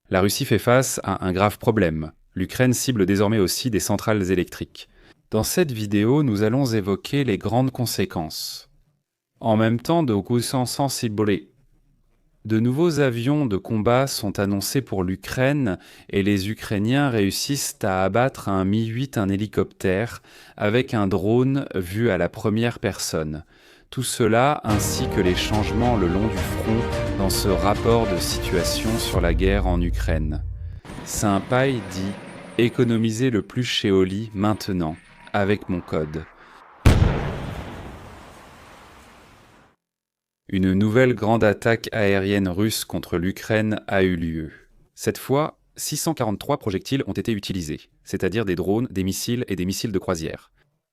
La Russie fait face à un grave problème. L'Ukraine cible désormais aussi des centrales électriques. Dans cette vidéo, nous allons évoquer les grandes conséquences. En même temps, de nouveaux avions de combat sont annoncés pour l'Ukraine et les Ukrainiens réussissent à abattre un Mi-8, un hélicoptère, avec un drone vu à la première personne. Tout cela ainsi que les changements le long du front dans ce rapport de situation sur la guerre en Ukraine. Saint-Paille dit « Économisez le plus chez Oli maintenant, avec mon code ». Une nouvelle grande attaque aérienne russe contre l'Ukraine a eu lieu. Cette fois, 643 projectiles ont été utilisés, c'est-à-dire des drones, des missiles et des missiles de croisière.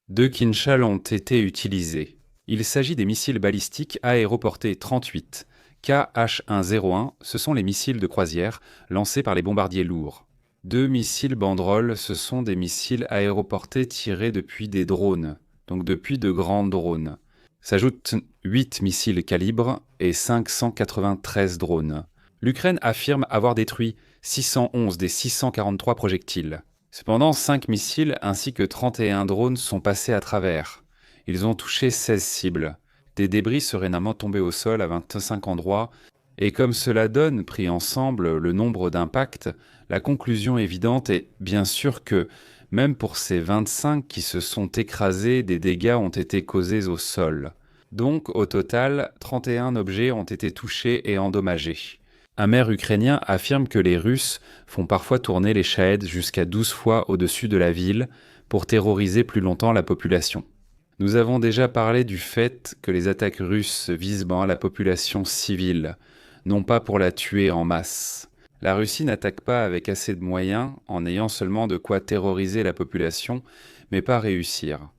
2 Kinshal ont été utilisés. Il s'agit des missiles balistiques aéroportés 38. KH-101, ce sont les missiles de croisière lancés par les bombardiers lourds. 2 missiles banderoles, ce sont des missiles aéroportés tirés depuis des drones, donc depuis de grands drones. S'ajoutent 8 missiles calibre et 593 drones. L'Ukraine affirme avoir détruit 611 des 643 projectiles. Cependant, 5 missiles ainsi que 31 drones sont passés à travers. Ils ont touché 16 cibles. Des débris seraient néanmoins tombés au sol à 25 endroits, et comme cela donne, pris ensemble, le nombre d'impacts, la conclusion évidente est bien sûr que, même pour ces 25 qui se sont écrasés, des dégâts ont été causés au sol. Donc, au total, 31 objets ont été touchés et endommagés. Un maire ukrainien affirme que les Russes font parfois tourner les Shahed jusqu'à 12 fois au-dessus de la ville pour terroriser plus longtemps la population. Nous avons déjà parlé du fait que les attaques russes visent la population civile, non pas pour la tuer en masse. La Russie n'attaque pas avec assez de moyens, en ayant seulement de quoi terroriser la population, mais pas réussir,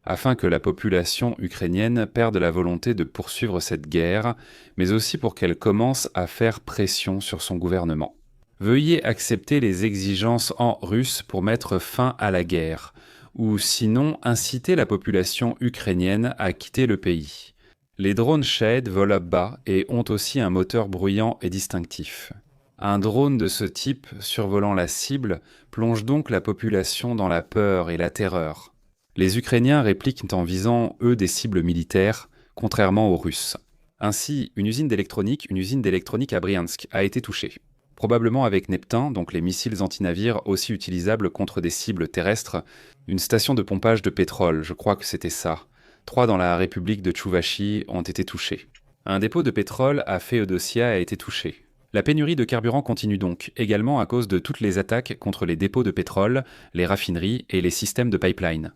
afin que la population ukrainienne perde la volonté de poursuivre cette guerre, mais aussi pour qu'elle commence à faire pression sur son gouvernement. Veuillez accepter les exigences en russe pour mettre fin à la guerre, ou sinon inciter la population ukrainienne à quitter le pays. Les drones Shahed volent bas et ont aussi un moteur bruyant et distinctif. Un drone de ce type, survolant la cible, plonge donc la population dans la peur et la terreur. Les Ukrainiens répliquent en visant, eux, des cibles militaires, contrairement aux Russes. Ainsi, une usine d'électronique à Briansk a été touchée. Probablement avec Neptun, donc les missiles antinavires aussi utilisables contre des cibles terrestres, une station de pompage de pétrole, je crois que c'était ça. 3 dans la République de Tchouvachi ont été touchés. Un dépôt de pétrole à Féodosia a été touché. La pénurie de carburant continue donc, également à cause de toutes les attaques contre les dépôts de pétrole, les raffineries et les systèmes de pipeline.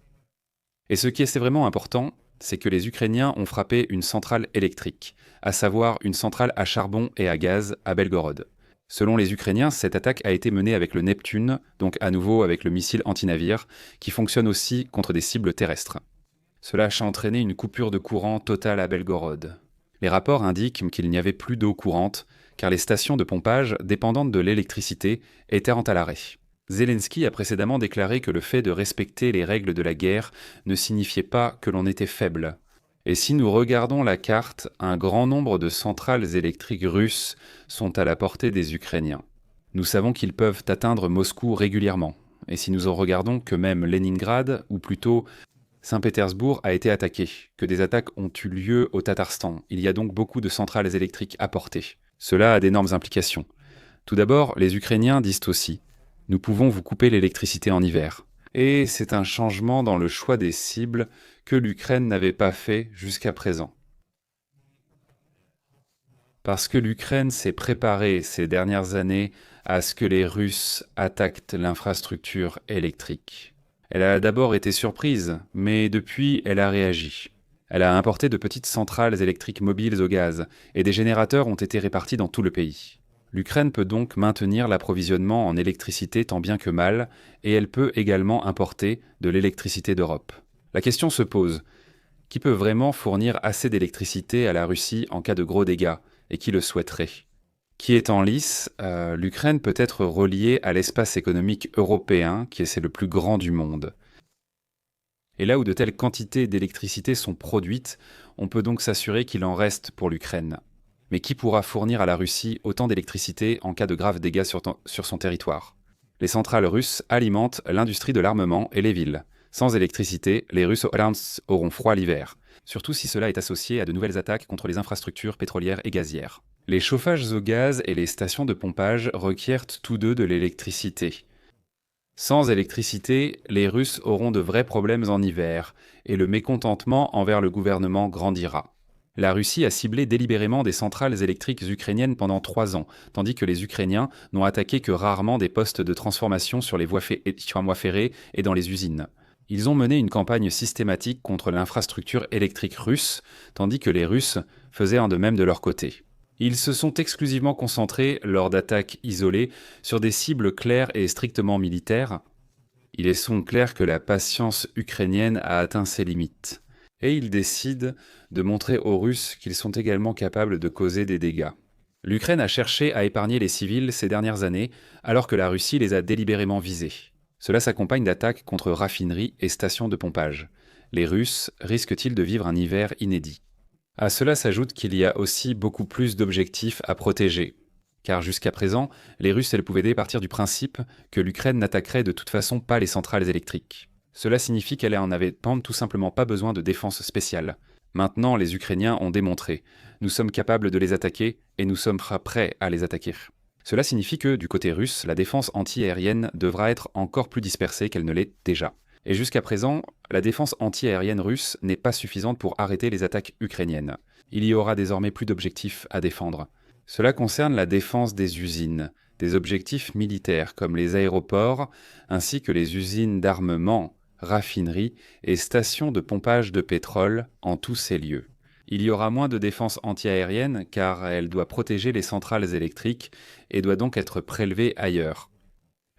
Et ce qui est vraiment important, c'est que les Ukrainiens ont frappé une centrale électrique, à savoir une centrale à charbon et à gaz à Belgorod. Selon les Ukrainiens, cette attaque a été menée avec le Neptune, donc à nouveau avec le missile antinavire, qui fonctionne aussi contre des cibles terrestres. Cela a entraîné une coupure de courant totale à Belgorod. Les rapports indiquent qu'il n'y avait plus d'eau courante, car les stations de pompage dépendantes de l'électricité étaient à l'arrêt. Zelensky a précédemment déclaré que le fait de respecter les règles de la guerre ne signifiait pas que l'on était faible. Et si nous regardons la carte, un grand nombre de centrales électriques russes sont à la portée des Ukrainiens. Nous savons qu'ils peuvent atteindre Moscou régulièrement. Et si nous en regardons que même Leningrad, ou plutôt Saint-Pétersbourg, a été attaqué, que des attaques ont eu lieu au Tatarstan, il y a donc beaucoup de centrales électriques à portée. Cela a d'énormes implications. Tout d'abord, les Ukrainiens disent aussi « Nous pouvons vous couper l'électricité en hiver ». Et c'est un changement dans le choix des cibles que l'Ukraine n'avait pas fait jusqu'à présent. Parce que l'Ukraine s'est préparée ces dernières années à ce que les Russes attaquent l'infrastructure électrique. Elle a d'abord été surprise, mais depuis, elle a réagi. Elle a importé de petites centrales électriques mobiles au gaz, et des générateurs ont été répartis dans tout le pays. L'Ukraine peut donc maintenir l'approvisionnement en électricité tant bien que mal, et elle peut également importer de l'électricité d'Europe. La question se pose, qui peut vraiment fournir assez d'électricité à la Russie en cas de gros dégâts, et qui le souhaiterait ? Qui est en lice, l'Ukraine peut être reliée à l'espace économique européen, qui est le plus grand du monde. Et là où de telles quantités d'électricité sont produites, on peut donc s'assurer qu'il en reste pour l'Ukraine. Mais qui pourra fournir à la Russie autant d'électricité en cas de graves dégâts sur son territoire? Les centrales russes alimentent l'industrie de l'armement et les villes. Sans électricité, les Russes auront froid l'hiver, surtout si cela est associé à de nouvelles attaques contre les infrastructures pétrolières et gazières. Les chauffages au gaz et les stations de pompage requièrent tous deux de l'électricité. Sans électricité, les Russes auront de vrais problèmes en hiver, et le mécontentement envers le gouvernement grandira. La Russie a ciblé délibérément des centrales électriques ukrainiennes pendant 3 ans, tandis que les Ukrainiens n'ont attaqué que rarement des postes de transformation sur les voies ferrées et dans les usines. Ils ont mené une campagne systématique contre l'infrastructure électrique russe, tandis que les Russes faisaient de même de leur côté. Ils se sont exclusivement concentrés, lors d'attaques isolées, sur des cibles claires et strictement militaires. Il est donc clair que la patience ukrainienne a atteint ses limites. Et ils décident de montrer aux Russes qu'ils sont également capables de causer des dégâts. L'Ukraine a cherché à épargner les civils ces dernières années, alors que la Russie les a délibérément visés. Cela s'accompagne d'attaques contre raffineries et stations de pompage. Les Russes risquent-ils de vivre un hiver inédit? À cela s'ajoute qu'il y a aussi beaucoup plus d'objectifs à protéger. Car jusqu'à présent, les Russes pouvaient partir du principe que l'Ukraine n'attaquerait de toute façon pas les centrales électriques. Cela signifie qu'elle en avait tout simplement pas besoin de défense spéciale. Maintenant, les Ukrainiens ont démontré. Nous sommes capables de les attaquer et nous sommes prêts à les attaquer. Cela signifie que, du côté russe, la défense anti-aérienne devra être encore plus dispersée qu'elle ne l'est déjà. Et jusqu'à présent, la défense anti-aérienne russe n'est pas suffisante pour arrêter les attaques ukrainiennes. Il y aura désormais plus d'objectifs à défendre. Cela concerne la défense des usines, des objectifs militaires comme les aéroports, ainsi que les usines d'armement, raffineries et stations de pompage de pétrole en tous ces lieux. Il y aura moins de défense anti-aérienne car elle doit protéger les centrales électriques et doit donc être prélevée ailleurs.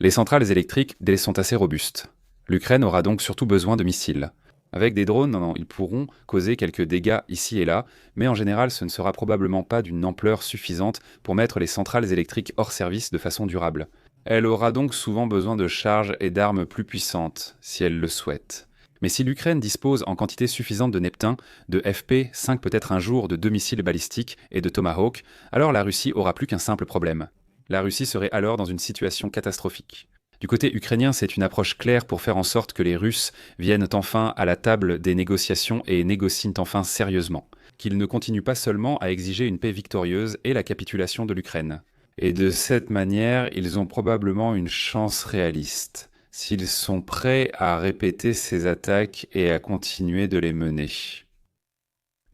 Les centrales électriques sont assez robustes. L'Ukraine aura donc surtout besoin de missiles. Avec des drones, ils pourront causer quelques dégâts ici et là, mais en général ce ne sera probablement pas d'une ampleur suffisante pour mettre les centrales électriques hors service de façon durable. Elle aura donc souvent besoin de charges et d'armes plus puissantes, si elle le souhaite. Mais si l'Ukraine dispose en quantité suffisante de Neptun, de FP-5 peut-être un jour, de 2 missiles balistiques et de Tomahawk, alors la Russie aura plus qu'un simple problème. La Russie serait alors dans une situation catastrophique. Du côté ukrainien, c'est une approche claire pour faire en sorte que les Russes viennent enfin à la table des négociations et négocient enfin sérieusement. Qu'ils ne continuent pas seulement à exiger une paix victorieuse et la capitulation de l'Ukraine. Et de cette manière, ils ont probablement une chance réaliste, s'ils sont prêts à répéter ces attaques et à continuer de les mener.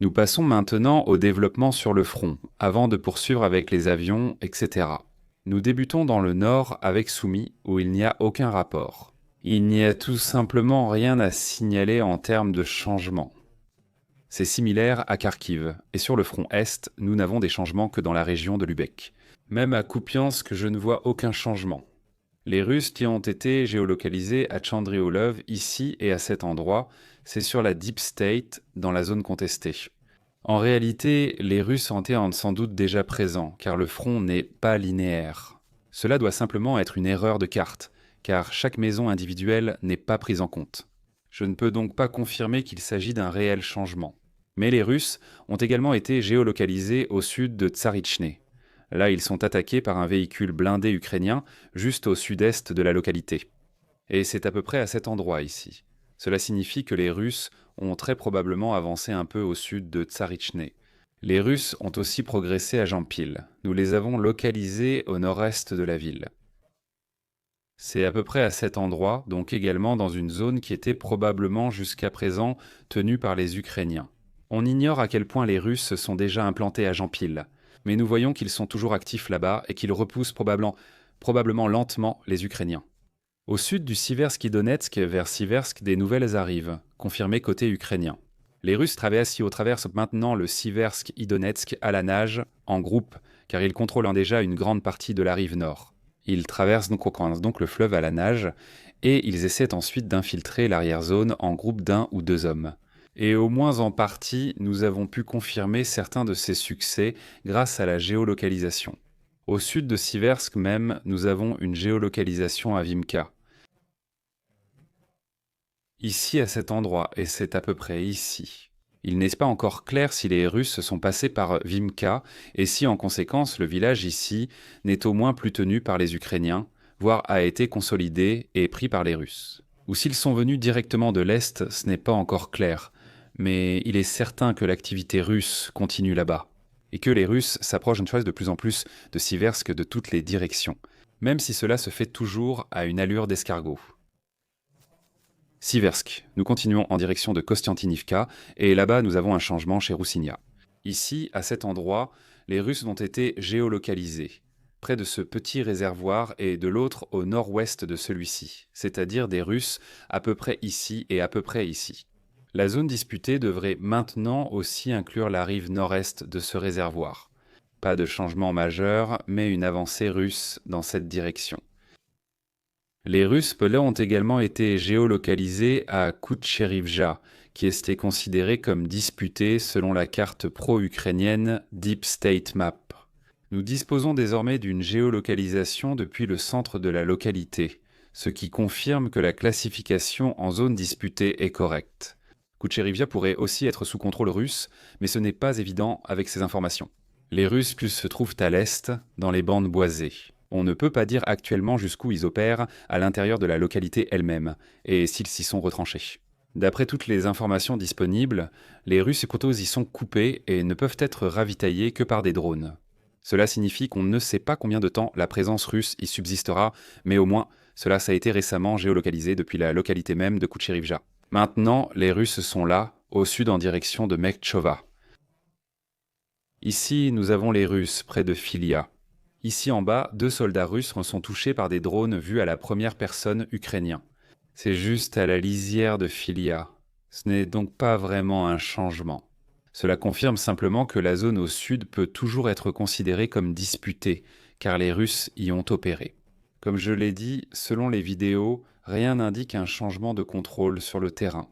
Nous passons maintenant au développement sur le front, avant de poursuivre avec les avions, etc. Nous débutons dans le nord avec Soumy, où il n'y a aucun rapport. Il n'y a tout simplement rien à signaler en termes de changement. C'est similaire à Kharkiv, et sur le front est, nous n'avons des changements que dans la région de Lubeck. Même à Kupiansk, je ne vois aucun changement. Les Russes qui ont été géolocalisés à Chandriolov, ici et à cet endroit, c'est sur la Deep State, dans la zone contestée. En réalité, les Russes étaient sans doute déjà présents, car le front n'est pas linéaire. Cela doit simplement être une erreur de carte, car chaque maison individuelle n'est pas prise en compte. Je ne peux donc pas confirmer qu'il s'agit d'un réel changement. Mais les Russes ont également été géolocalisés au sud de Tsarichne. Là, ils sont attaqués par un véhicule blindé ukrainien, juste au sud-est de la localité. Et c'est à peu près à cet endroit ici. Cela signifie que les Russes ont très probablement avancé un peu au sud de Tsarichne. Les Russes ont aussi progressé à Jampil. Nous les avons localisés au nord-est de la ville. C'est à peu près à cet endroit, donc également dans une zone qui était probablement jusqu'à présent tenue par les Ukrainiens. On ignore à quel point les Russes sont déjà implantés à Jampil, mais nous voyons qu'ils sont toujours actifs là-bas et qu'ils repoussent probablement lentement les Ukrainiens. Au sud du Siversky-Donetsk, vers Siversk, des nouvelles arrivent, confirmées côté ukrainien. Les Russes traversent maintenant le Siversk-Donetsk à la nage, en groupe, car ils contrôlent déjà une grande partie de la rive nord. Ils traversent donc le fleuve à la nage, et ils essaient ensuite d'infiltrer l'arrière-zone en groupe d'1 ou 2 hommes. Et au moins en partie, nous avons pu confirmer certains de ces succès grâce à la géolocalisation. Au sud de Siversk même, nous avons une géolocalisation à Vimka. Ici à cet endroit, et c'est à peu près ici. Il n'est pas encore clair si les Russes sont passés par Vimka et si en conséquence le village ici n'est au moins plus tenu par les Ukrainiens, voire a été consolidé et pris par les Russes. Ou s'ils sont venus directement de l'Est, ce n'est pas encore clair, mais il est certain que l'activité russe continue là-bas, et que les Russes s'approchent une fois de plus en plus de Siversk de toutes les directions, même si cela se fait toujours à une allure d'escargot. Siversk, nous continuons en direction de Kostiantynivka, et là-bas nous avons un changement chez Roussigna. Ici, à cet endroit, les Russes ont été géolocalisés, près de ce petit réservoir et de l'autre au nord-ouest de celui-ci, c'est-à-dire des Russes à peu près ici et à peu près ici. La zone disputée devrait maintenant aussi inclure la rive nord-est de ce réservoir. Pas de changement majeur, mais une avancée russe dans cette direction. Les Russes pelés ont également été géolocalisés à Koutcherivja, qui était considéré comme disputé selon la carte pro-ukrainienne Deep State Map. Nous disposons désormais d'une géolocalisation depuis le centre de la localité, ce qui confirme que la classification en zone disputée est correcte. Koutcherivja pourrait aussi être sous contrôle russe, mais ce n'est pas évident avec ces informations. Les Russes se trouvent à l'est, dans les bandes boisées. On ne peut pas dire actuellement jusqu'où ils opèrent à l'intérieur de la localité elle-même, et s'ils s'y sont retranchés. D'après toutes les informations disponibles, les Russes y sont coupés et ne peuvent être ravitaillés que par des drones. Cela signifie qu'on ne sait pas combien de temps la présence russe y subsistera, mais au moins, cela a été récemment géolocalisé depuis la localité même de Koutcherivja. Maintenant, les Russes sont là, au sud en direction de Mektchova. Ici, nous avons les Russes, près de Filia. Ici en bas, 2 soldats russes sont touchés par des drones vus à la première personne ukrainien. C'est juste à la lisière de Filia. Ce n'est donc pas vraiment un changement. Cela confirme simplement que la zone au sud peut toujours être considérée comme disputée, car les Russes y ont opéré. Comme je l'ai dit, selon les vidéos, rien n'indique un changement de contrôle sur le terrain.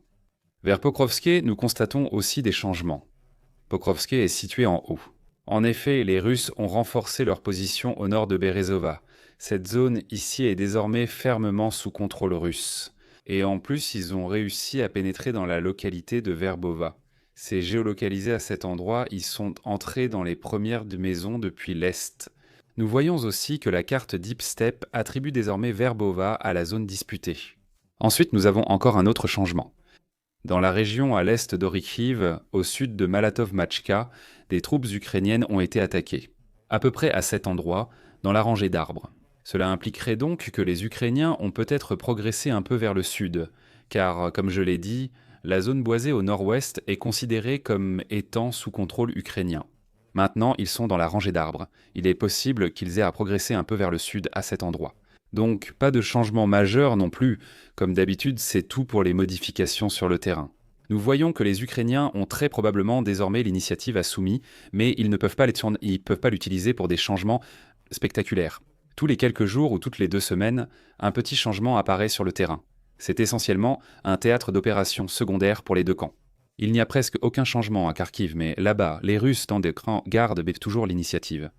Vers Pokrovske, nous constatons aussi des changements. Pokrovske est situé en haut. En effet, les Russes ont renforcé leur position au nord de Berezova. Cette zone ici est désormais fermement sous contrôle russe. Et en plus, ils ont réussi à pénétrer dans la localité de Verbova. C'est géolocalisé à cet endroit, ils sont entrés dans les premières maisons depuis l'est. Nous voyons aussi que la carte Deep Steppe attribue désormais Verbova à la zone disputée. Ensuite, nous avons encore un autre changement. Dans la région à l'est d'Orikhiv, au sud de Malatov-Machka, des troupes ukrainiennes ont été attaquées. À peu près à cet endroit, dans la rangée d'arbres. Cela impliquerait donc que les Ukrainiens ont peut-être progressé un peu vers le sud, car, comme je l'ai dit, la zone boisée au nord-ouest est considérée comme étant sous contrôle ukrainien. Maintenant, ils sont dans la rangée d'arbres. Il est possible qu'ils aient à progresser un peu vers le sud à cet endroit. Donc, pas de changement majeur non plus. Comme d'habitude, c'est tout pour les modifications sur le terrain. Nous voyons que les Ukrainiens ont très probablement désormais l'initiative à Soumy, mais ils ne peuvent pas l'utiliser pour des changements spectaculaires. Tous les quelques jours ou toutes les 2 semaines, un petit changement apparaît sur le terrain. C'est essentiellement un théâtre d'opérations secondaires pour les 2 camps. Il n'y a presque aucun changement à Kharkiv, mais là-bas, les Russes dans des gardes toujours l'initiative.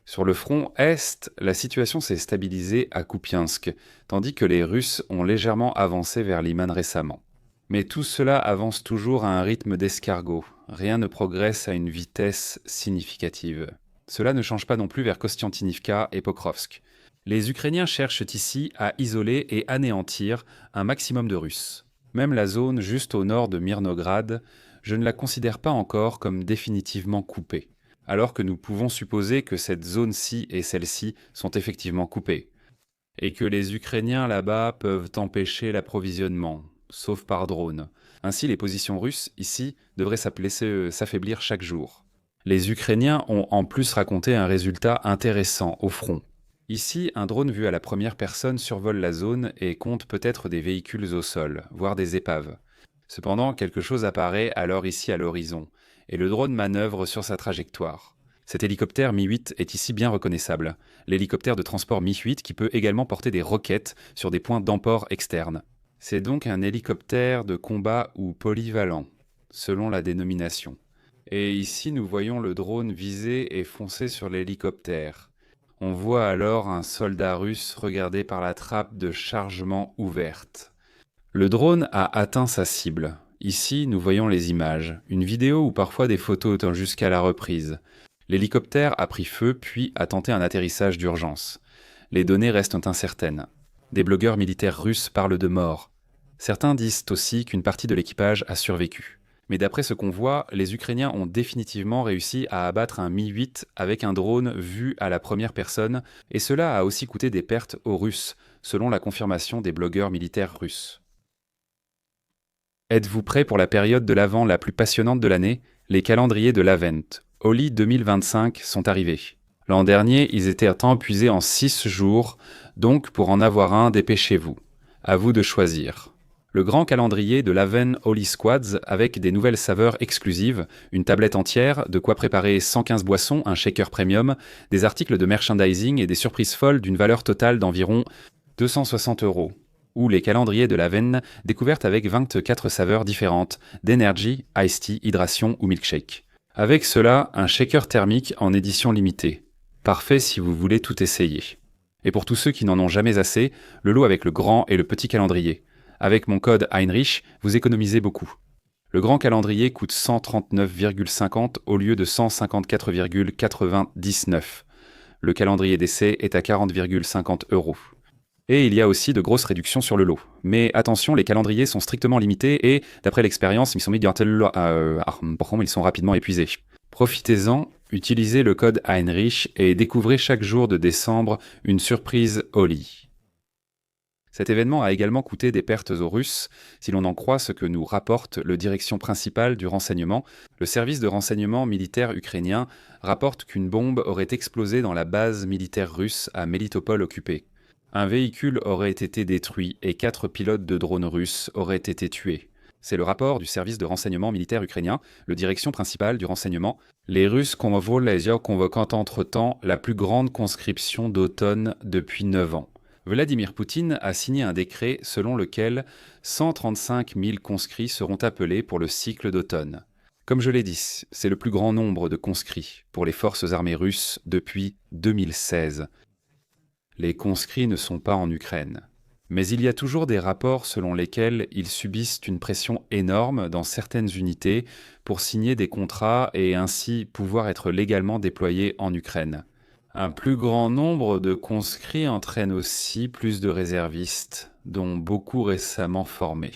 Sur le front est, la situation s'est stabilisée à Kupiansk, tandis que les Russes ont légèrement avancé vers Liman récemment. Mais tout cela avance toujours à un rythme d'escargot. Rien ne progresse à une vitesse significative. Cela ne change pas non plus vers Kostiantynivka et Pokrovsk. Les Ukrainiens cherchent ici à isoler et anéantir un maximum de Russes. Même la zone juste au nord de Mirnograd, je ne la considère pas encore comme définitivement coupée, alors que nous pouvons supposer que cette zone-ci et celle-ci sont effectivement coupées, et que les Ukrainiens là-bas peuvent empêcher l'approvisionnement, sauf par drone. Ainsi, les positions russes, ici, devraient s'affaiblir chaque jour. Les Ukrainiens ont en plus raconté un résultat intéressant au front. Ici, un drone vu à la première personne survole la zone et compte peut-être des véhicules au sol, voire des épaves. Cependant, quelque chose apparaît alors ici à l'horizon, et le drone manœuvre sur sa trajectoire. Cet hélicoptère Mi-8 est ici bien reconnaissable, l'hélicoptère de transport Mi-8 qui peut également porter des roquettes sur des points d'emport externes. C'est donc un hélicoptère de combat ou polyvalent, selon la dénomination. Et ici, nous voyons le drone viser et foncer sur l'hélicoptère. On voit alors un soldat russe regarder par la trappe de chargement ouverte. Le drone a atteint sa cible. Ici, nous voyons les images, une vidéo ou parfois des photos jusqu'à la reprise. L'hélicoptère a pris feu puis a tenté un atterrissage d'urgence. Les données restent incertaines. Des blogueurs militaires russes parlent de morts. Certains disent aussi qu'une partie de l'équipage a survécu. Mais d'après ce qu'on voit, les Ukrainiens ont définitivement réussi à abattre un Mi-8 avec un drone vu à la première personne, et cela a aussi coûté des pertes aux Russes, selon la confirmation des blogueurs militaires russes. Êtes-vous prêt pour la période de l'Avent la plus passionnante de l'année? Les calendriers de l'Avent, Holi 2025, sont arrivés. L'an dernier, ils étaient épuisés en 6 jours, donc pour en avoir un, dépêchez-vous. À vous de choisir. Le grand calendrier de l'Avent Holi Squads avec des nouvelles saveurs exclusives, une tablette entière, de quoi préparer 115 boissons, un shaker premium, des articles de merchandising et des surprises folles d'une valeur totale d'environ 260 €. Ou les calendriers de l'Avent, découvertes avec 24 saveurs différentes, d'energy, iced tea, hydration ou milkshake. Avec cela, un shaker thermique en édition limitée. Parfait si vous voulez tout essayer. Et pour tous ceux qui n'en ont jamais assez, le lot avec le grand et le petit calendrier. Avec mon code Heinrich, vous économisez beaucoup. Le grand calendrier coûte 139,50 au lieu de 154,99. Le calendrier d'essai est à 40,50 €. Et il y a aussi de grosses réductions sur le lot. Mais attention, les calendriers sont strictement limités et, d'après l'expérience, ils sont rapidement épuisés. Profitez-en, utilisez le code Heinrich et découvrez chaque jour de décembre une surprise Holi. Cet événement a également coûté des pertes aux Russes, si l'on en croit ce que nous rapporte le direction principale du renseignement. Le service de renseignement militaire ukrainien rapporte qu'une bombe aurait explosé dans la base militaire russe à Melitopol occupée. Un véhicule aurait été détruit et 4 pilotes de drones russes auraient été tués. C'est le rapport du service de renseignement militaire ukrainien, le direction principale du renseignement. Les Russes convoquent entre-temps la plus grande conscription d'automne depuis 9 ans. Vladimir Poutine a signé un décret selon lequel 135 000 conscrits seront appelés pour le cycle d'automne. Comme je l'ai dit, c'est le plus grand nombre de conscrits pour les forces armées russes depuis 2016. Les conscrits ne sont pas en Ukraine. Mais il y a toujours des rapports selon lesquels ils subissent une pression énorme dans certaines unités pour signer des contrats et ainsi pouvoir être légalement déployés en Ukraine. Un plus grand nombre de conscrits entraîne aussi plus de réservistes, dont beaucoup récemment formés.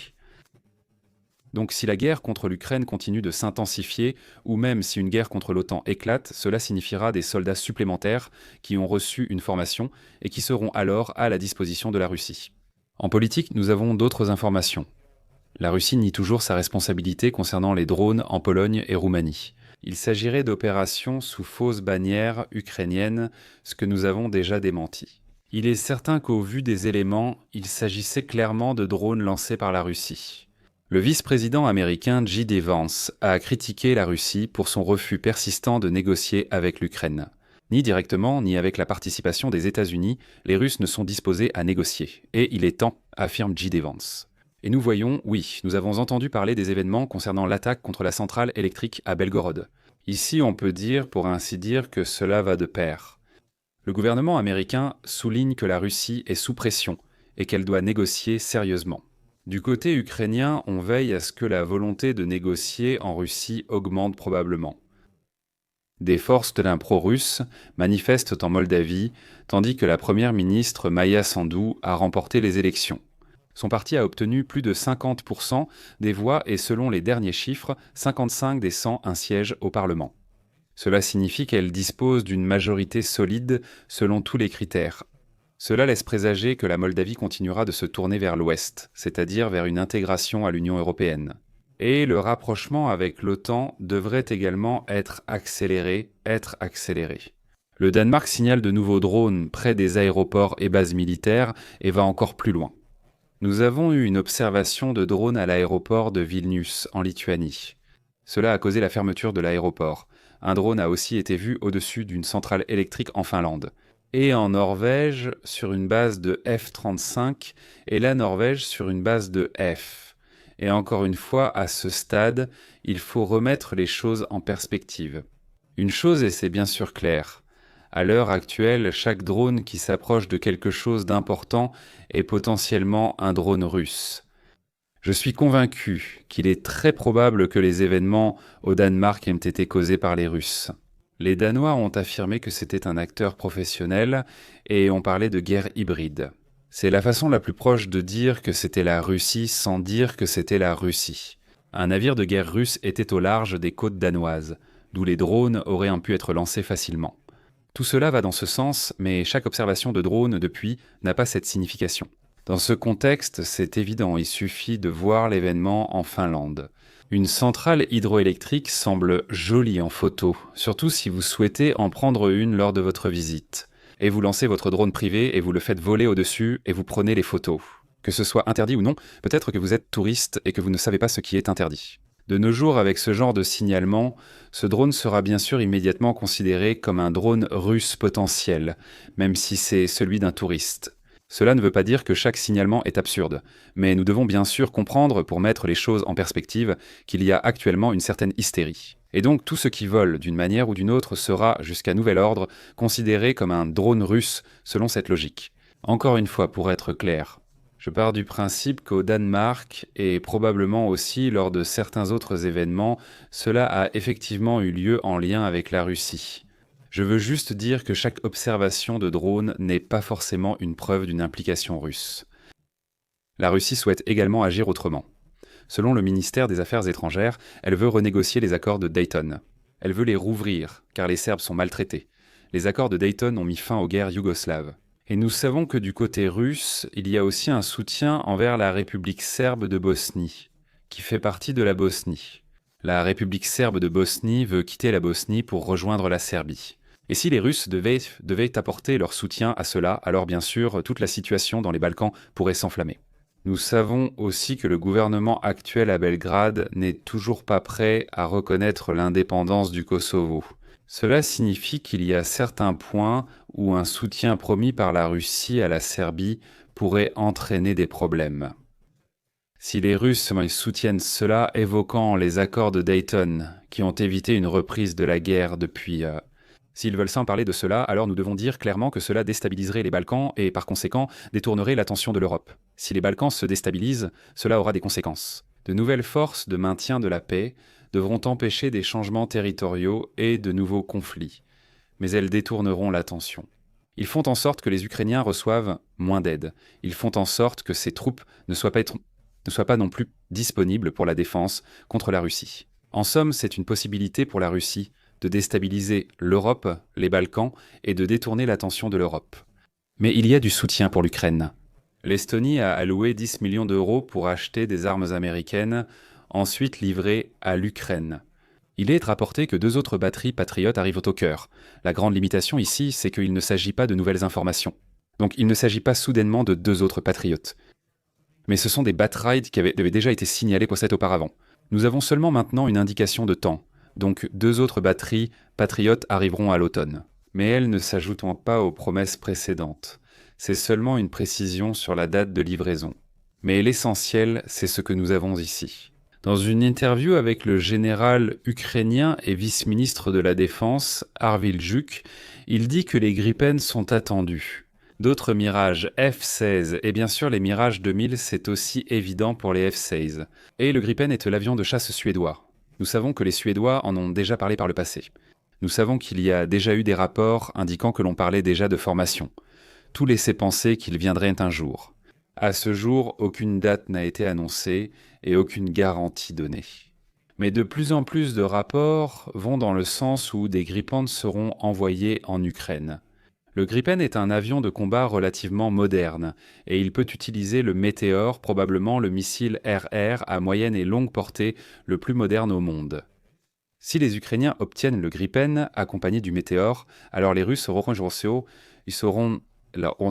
Donc si la guerre contre l'Ukraine continue de s'intensifier, ou même si une guerre contre l'OTAN éclate, cela signifiera des soldats supplémentaires qui ont reçu une formation et qui seront alors à la disposition de la Russie. En politique, nous avons d'autres informations. La Russie nie toujours sa responsabilité concernant les drones en Pologne et Roumanie. Il s'agirait d'opérations sous fausse bannière ukrainienne, ce que nous avons déjà démenti. Il est certain qu'au vu des éléments, il s'agissait clairement de drones lancés par la Russie. Le vice-président américain J.D. Vance a critiqué la Russie pour son refus persistant de négocier avec l'Ukraine. Ni directement, ni avec la participation des États-Unis, les Russes ne sont disposés à négocier. Et il est temps, affirme J.D. Vance. Et nous voyons, oui, nous avons entendu parler des événements concernant l'attaque contre la centrale électrique à Belgorod. Ici, on peut dire, pour ainsi dire, que cela va de pair. Le gouvernement américain souligne que la Russie est sous pression et qu'elle doit négocier sérieusement. Du côté ukrainien, on veille à ce que la volonté de négocier en Russie augmente probablement. Des forces de pro-russes manifestent en Moldavie, tandis que la première ministre Maya Sandu a remporté les élections. Son parti a obtenu plus de 50% des voix et selon les derniers chiffres, 55 des 100 un siège au Parlement. Cela signifie qu'elle dispose d'une majorité solide selon tous les critères. Cela laisse présager que la Moldavie continuera de se tourner vers l'Ouest, c'est-à-dire vers une intégration à l'Union européenne. Et le rapprochement avec l'OTAN devrait également être accéléré. Le Danemark signale de nouveaux drones près des aéroports et bases militaires et va encore plus loin. Nous avons eu une observation de drones à l'aéroport de Vilnius, en Lituanie. Cela a causé la fermeture de l'aéroport. Un drone a aussi été vu au-dessus d'une centrale électrique en Finlande. Et en Norvège, sur une base de F-35, et la Norvège sur une base de F. Et encore une fois, à ce stade, il faut remettre les choses en perspective. Une chose, et c'est bien sûr clair, à l'heure actuelle, chaque drone qui s'approche de quelque chose d'important est potentiellement un drone russe. Je suis convaincu qu'il est très probable que les événements au Danemark aient été causés par les Russes. Les Danois ont affirmé que c'était un acteur professionnel et ont parlé de guerre hybride. C'est la façon la plus proche de dire que c'était la Russie sans dire que c'était la Russie. Un navire de guerre russe était au large des côtes danoises, d'où les drones auraient pu être lancés facilement. Tout cela va dans ce sens, mais chaque observation de drone depuis n'a pas cette signification. Dans ce contexte, c'est évident, il suffit de voir l'événement en Finlande. Une centrale hydroélectrique semble jolie en photo, surtout si vous souhaitez en prendre une lors de votre visite. Et vous lancez votre drone privé et vous le faites voler au-dessus et vous prenez les photos. Que ce soit interdit ou non, peut-être que vous êtes touriste et que vous ne savez pas ce qui est interdit. De nos jours, avec ce genre de signalement, ce drone sera bien sûr immédiatement considéré comme un drone russe potentiel, même si c'est celui d'un touriste. Cela ne veut pas dire que chaque signalement est absurde, mais nous devons bien sûr comprendre, pour mettre les choses en perspective, qu'il y a actuellement une certaine hystérie. Et donc tout ce qui vole d'une manière ou d'une autre sera, jusqu'à nouvel ordre, considéré comme un drone russe selon cette logique. Encore une fois, pour être clair, je pars du principe qu'au Danemark, et probablement aussi lors de certains autres événements, cela a effectivement eu lieu en lien avec la Russie. Je veux juste dire que chaque observation de drone n'est pas forcément une preuve d'une implication russe. La Russie souhaite également agir autrement. Selon le ministère des Affaires étrangères, elle veut renégocier les accords de Dayton. Elle veut les rouvrir, car les Serbes sont maltraités. Les accords de Dayton ont mis fin aux guerres yougoslaves. Et nous savons que du côté russe, il y a aussi un soutien envers la République serbe de Bosnie, qui fait partie de la Bosnie. La République serbe de Bosnie veut quitter la Bosnie pour rejoindre la Serbie. Et si les Russes devaient apporter leur soutien à cela, alors bien sûr, toute la situation dans les Balkans pourrait s'enflammer. Nous savons aussi que le gouvernement actuel à Belgrade n'est toujours pas prêt à reconnaître l'indépendance du Kosovo. Cela signifie qu'il y a certains points où un soutien promis par la Russie à la Serbie pourrait entraîner des problèmes. Si les Russes soutiennent cela, évoquant les accords de Dayton, qui ont évité une reprise de la guerre depuis... S'ils veulent sans parler de cela, alors nous devons dire clairement que cela déstabiliserait les Balkans et par conséquent détournerait l'attention de l'Europe. Si les Balkans se déstabilisent, cela aura des conséquences. De nouvelles forces de maintien de la paix devront empêcher des changements territoriaux et de nouveaux conflits. Mais elles détourneront l'attention. Ils font en sorte que les Ukrainiens reçoivent moins d'aide. Ils font en sorte que ces troupes ne soient pas non plus disponibles pour la défense contre la Russie. En somme, c'est une possibilité pour la Russie de déstabiliser l'Europe, les Balkans, et de détourner l'attention de l'Europe. Mais il y a du soutien pour l'Ukraine. L'Estonie a alloué 10 millions d'euros pour acheter des armes américaines, ensuite livrées à l'Ukraine. Il est rapporté que 2 autres batteries Patriot arrivent au cœur. La grande limitation ici, c'est qu'il ne s'agit pas de nouvelles informations. Donc il ne s'agit pas soudainement de 2 autres Patriots. Mais ce sont des Batrides qui avaient déjà été signalés pour cet auparavant. Nous avons seulement maintenant une indication de temps. Donc 2 autres batteries Patriot arriveront à l'automne. Mais elles ne s'ajoutent pas aux promesses précédentes. C'est seulement une précision sur la date de livraison. Mais l'essentiel, c'est ce que nous avons ici. Dans une interview avec le général ukrainien et vice-ministre de la Défense, Arvil Juk, il dit que les Gripen sont attendus. D'autres Mirage F-16 et bien sûr les Mirage 2000, c'est aussi évident pour les F-16. Et le Gripen est l'avion de chasse suédois. Nous savons que les Suédois en ont déjà parlé par le passé. Nous savons qu'il y a déjà eu des rapports indiquant que l'on parlait déjà de formation. Tout laissait penser qu'il viendrait un jour. À ce jour, aucune date n'a été annoncée et aucune garantie donnée. Mais de plus en plus de rapports vont dans le sens où des Gripen seront envoyés en Ukraine. Le Gripen est un avion de combat relativement moderne et il peut utiliser le Météor, probablement le missile RR à moyenne et longue portée le plus moderne au monde. Si les Ukrainiens obtiennent le Gripen accompagné du Météor, alors les Russes auront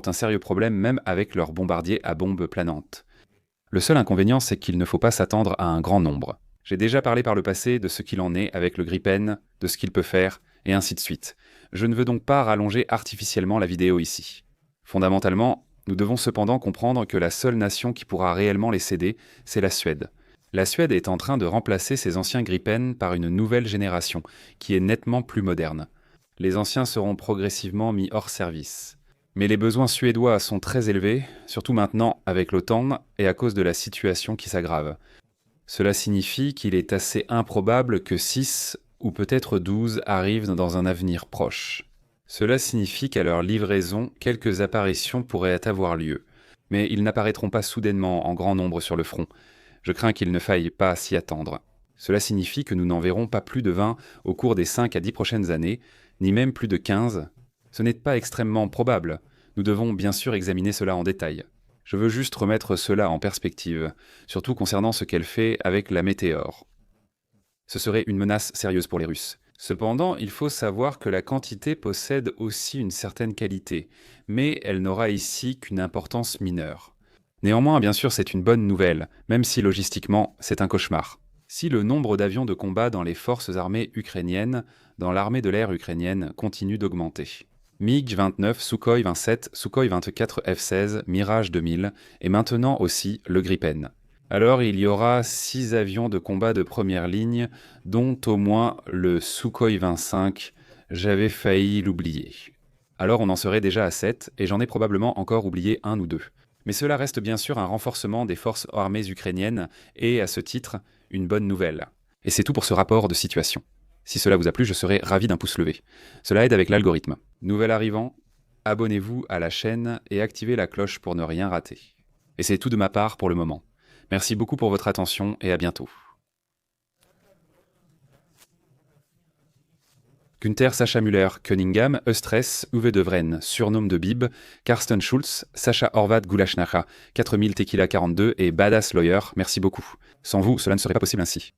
un sérieux problème même avec leurs bombardiers à bombes planantes. Le seul inconvénient, c'est qu'il ne faut pas s'attendre à un grand nombre. J'ai déjà parlé par le passé de ce qu'il en est avec le Gripen, de ce qu'il peut faire, et ainsi de suite. Je ne veux donc pas rallonger artificiellement la vidéo ici. Fondamentalement, nous devons cependant comprendre que la seule nation qui pourra réellement les céder, c'est la Suède. La Suède est en train de remplacer ses anciens Gripen par une nouvelle génération, qui est nettement plus moderne. Les anciens seront progressivement mis hors service. Mais les besoins suédois sont très élevés, surtout maintenant avec l'OTAN et à cause de la situation qui s'aggrave. Cela signifie qu'il est assez improbable que 6 ou peut-être 12 arrivent dans un avenir proche. Cela signifie qu'à leur livraison, quelques apparitions pourraient avoir lieu. Mais ils n'apparaîtront pas soudainement en grand nombre sur le front. Je crains qu'il ne faille pas s'y attendre. Cela signifie que nous n'en verrons pas plus de 20 au cours des 5 à 10 prochaines années, ni même plus de 15. Ce n'est pas extrêmement probable. Nous devons bien sûr examiner cela en détail. Je veux juste remettre cela en perspective, surtout concernant ce qu'elle fait avec la météore. Ce serait une menace sérieuse pour les Russes. Cependant, il faut savoir que la quantité possède aussi une certaine qualité, mais elle n'aura ici qu'une importance mineure. Néanmoins, bien sûr, c'est une bonne nouvelle, même si logistiquement, c'est un cauchemar. Si le nombre d'avions de combat dans les forces armées ukrainiennes, dans l'armée de l'air ukrainienne, continue d'augmenter. MiG-29, Sukhoi 27, Sukhoi 24 F-16, Mirage 2000 et maintenant aussi le Gripen. Alors il y aura 6 avions de combat de première ligne, dont au moins le Sukhoi 25, j'avais failli l'oublier. Alors on en serait déjà à 7 et j'en ai probablement encore oublié 1 ou 2. Mais cela reste bien sûr un renforcement des forces armées ukrainiennes et à ce titre, une bonne nouvelle. Et c'est tout pour ce rapport de situation. Si cela vous a plu, je serais ravi d'un pouce levé. Cela aide avec l'algorithme. Nouvel arrivant, abonnez-vous à la chaîne et activez la cloche pour ne rien rater. Et c'est tout de ma part pour le moment. Merci beaucoup pour votre attention et à bientôt. Günther Sacha Müller, Cunningham, Eustress, Uwe de Vren, surnom de Bib, Karsten Schulz, Sacha Horvat Gulashnacha, 4000 Tequila 42 et Badass Lawyer, merci beaucoup. Sans vous, cela ne serait pas possible ainsi.